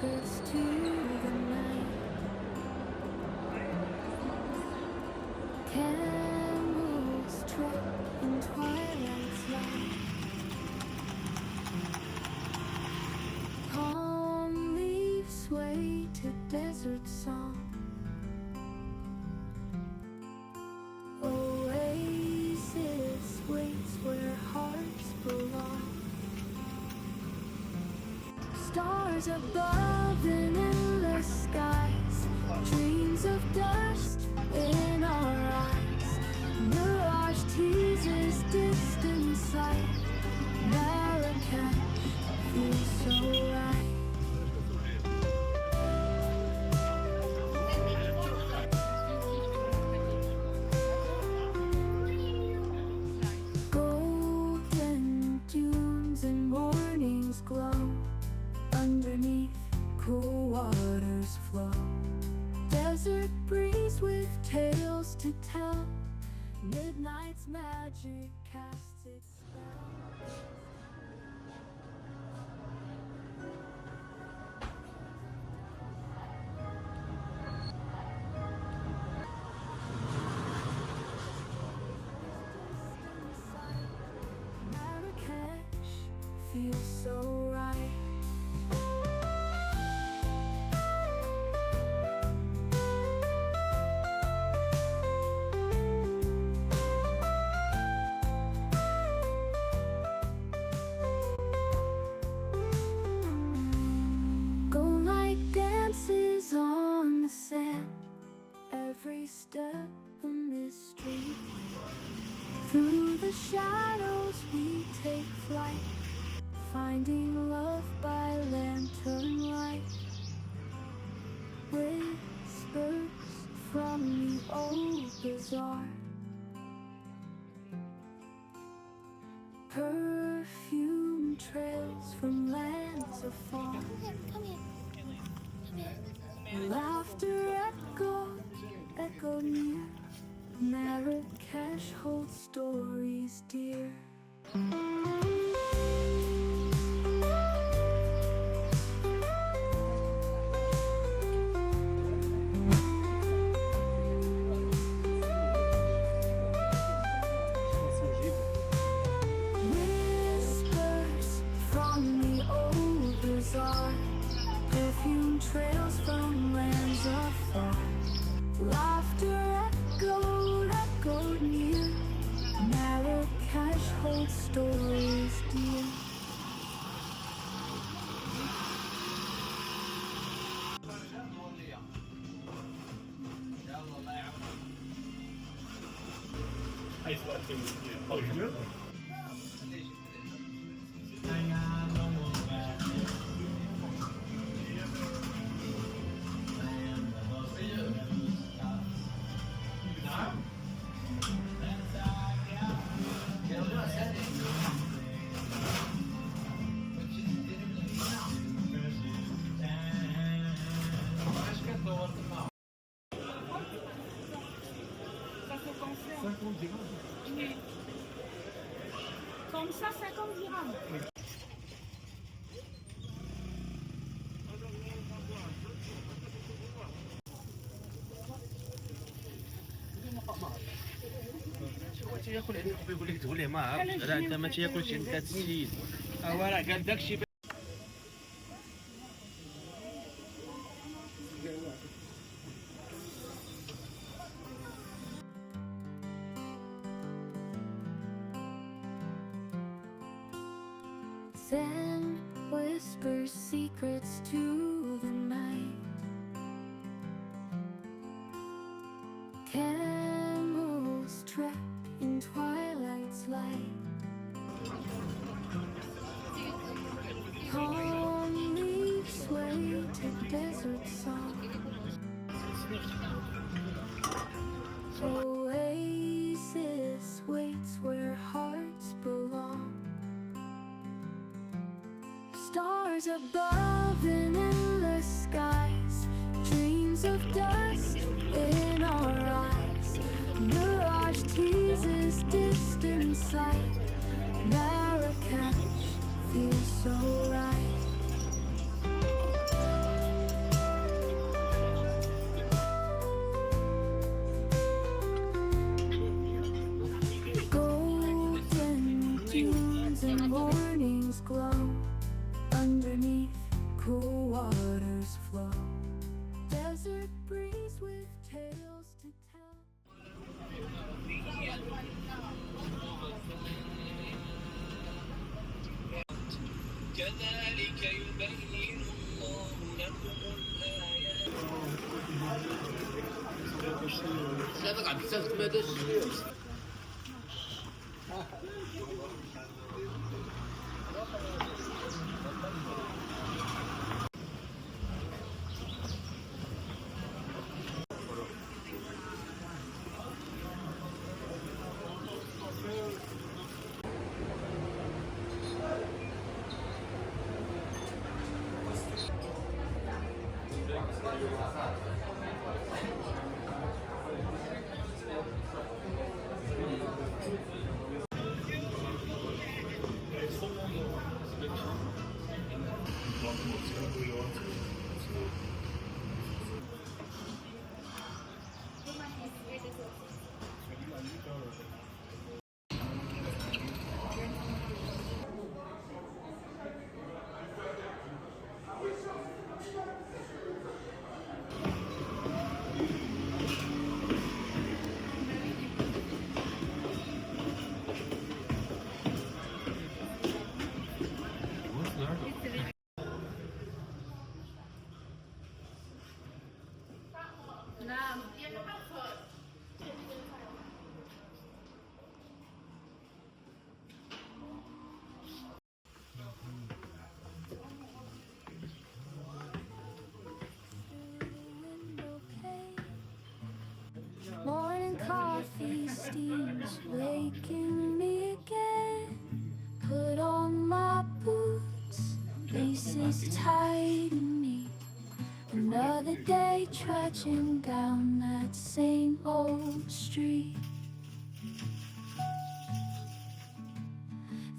secrets to the night. Camels trek in twilight's light. Palm leaves sway to desert song. Oasis waits where hearts belong. Stars above in endless skies. Dreams of dust in our eyes. Mirage teases distant sight. Marrakech feels so right. Golden dunes and mornings glow. Underneath, cool waters flow. Desert breeze with tales to tell. Midnight's magic casts its spell. Marrakech feels so right. Dances on the sand, every step a mystery. Through the shadows we take flight, finding love by lantern light. Whispers from the old bazaar, perfume trails from lands afar. Come here. Laughter echoed near. Marrakech holds stories dear. Whispers from the old bazaar, perfume trails from lands afar. Laughter echoed near. Marrakech holds stories dear. Comme ça, 50 dirhams. هو تياكل عندك بيقول لك تقول ليه ما عرفتش راه انت ما تياكلش عند هذا السيد هو راه قال داكشي. Then whispers secrets to the night. Camels trek in twilight's light. Palm leaves sway to desert song. Oasis waits where hearts belong. Stars above in endless skies. Dreams of dust in our eyes. Mirage teases distant sight. Marrakech feels so right. كذلك يبين الله لكم الآيات. سابق عبد السلام ما داش. Morning coffee steams waking me again. Put on my boots, laces tighten me. Another day trudging down that same old street.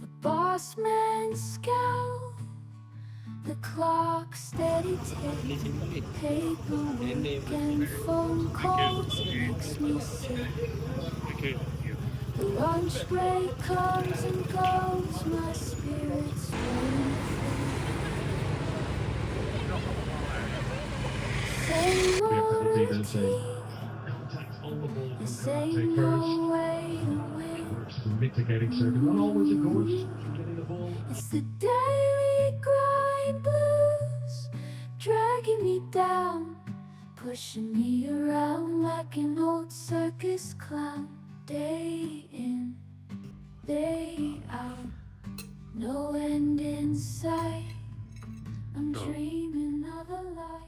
The boss man scowl, the clock steady tick, paperwork and phone calls makes me sick. The lunch break comes and goes, my spirits run. Same old routine, the same old way to win. Mitigating circuit, not always a course. It's the daily grind blues, dragging me down, pushing me around like an old circus clown. Day in, day out, no end in sight. I'm dreaming of a life.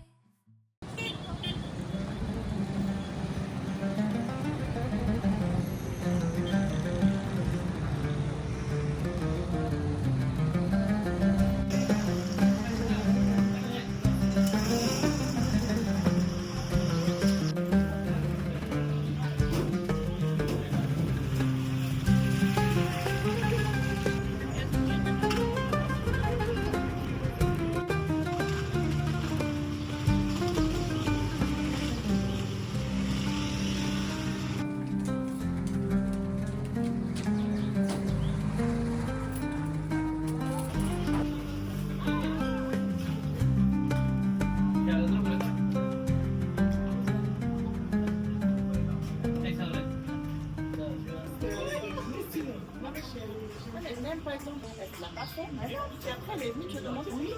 Même par exemple, elle l'a pas fait. Puis après, elle est venue te demander oui.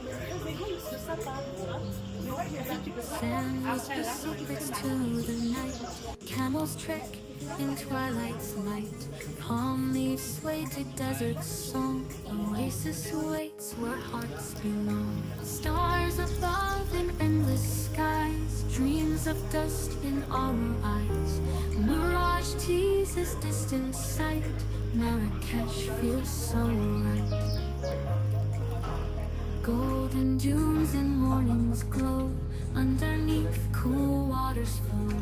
Très égoïste, ça part. Sand was the secrets to the night. Camels trek in twilight's light. Palm leaves sway to desert song. Oasis waits where hearts belong. Stars above in endless skies. Dreams of dust in our eyes. Mirage teases distant sight. Marrakech feels so right. Golden dunes and mornings glow. Underneath cool waters flow.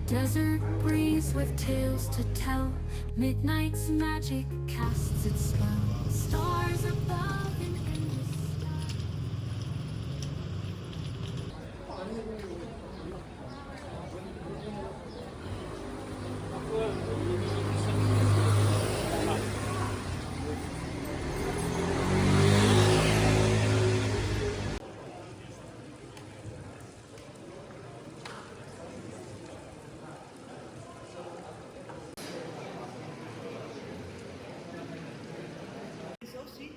Desert breeze with tales to tell. Midnight's magic casts its spell. Stars above in endless sky. Ça aussi.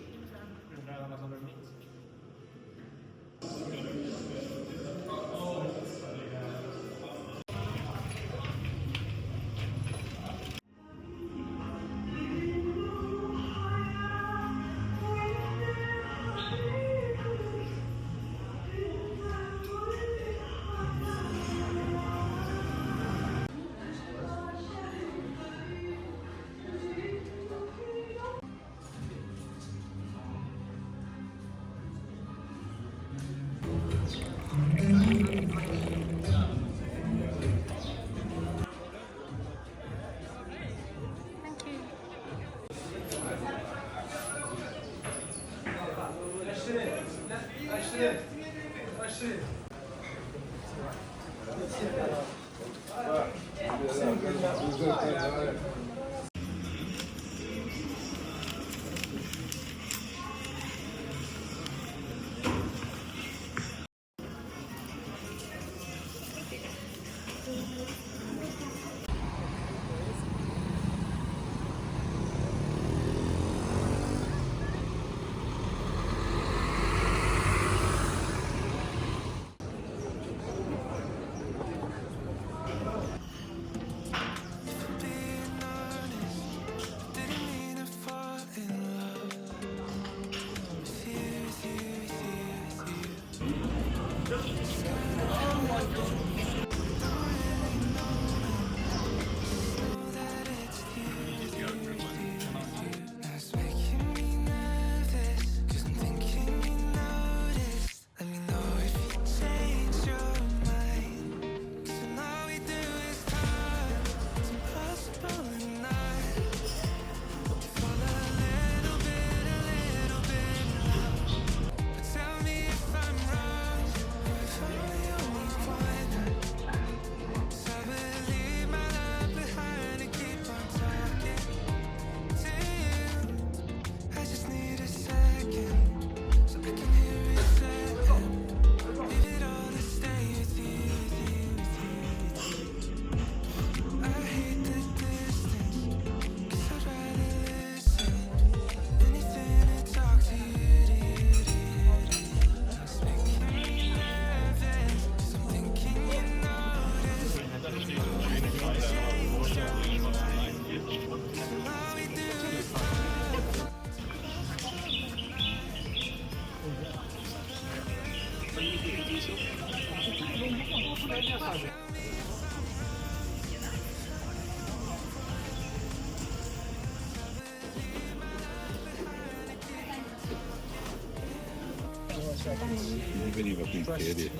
Non veniva qui in piedi.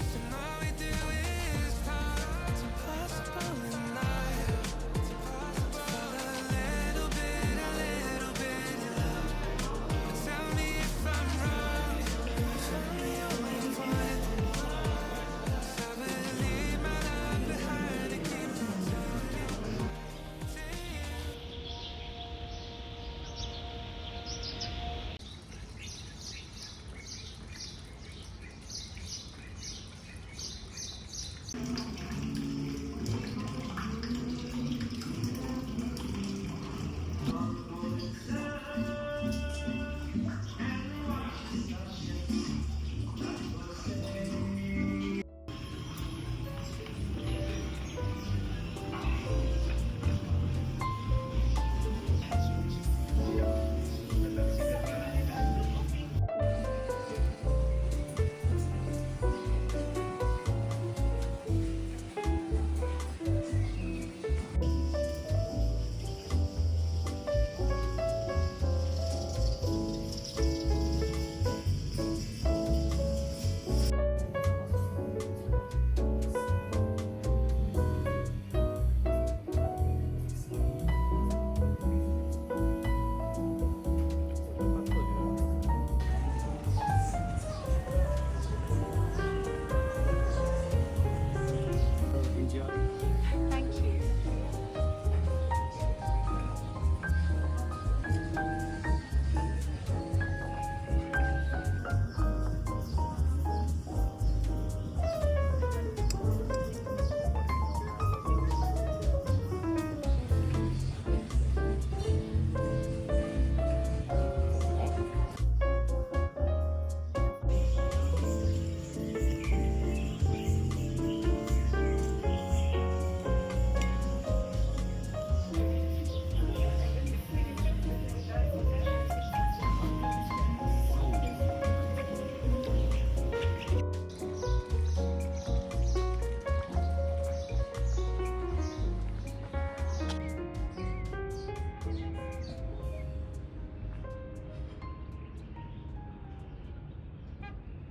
So now we do it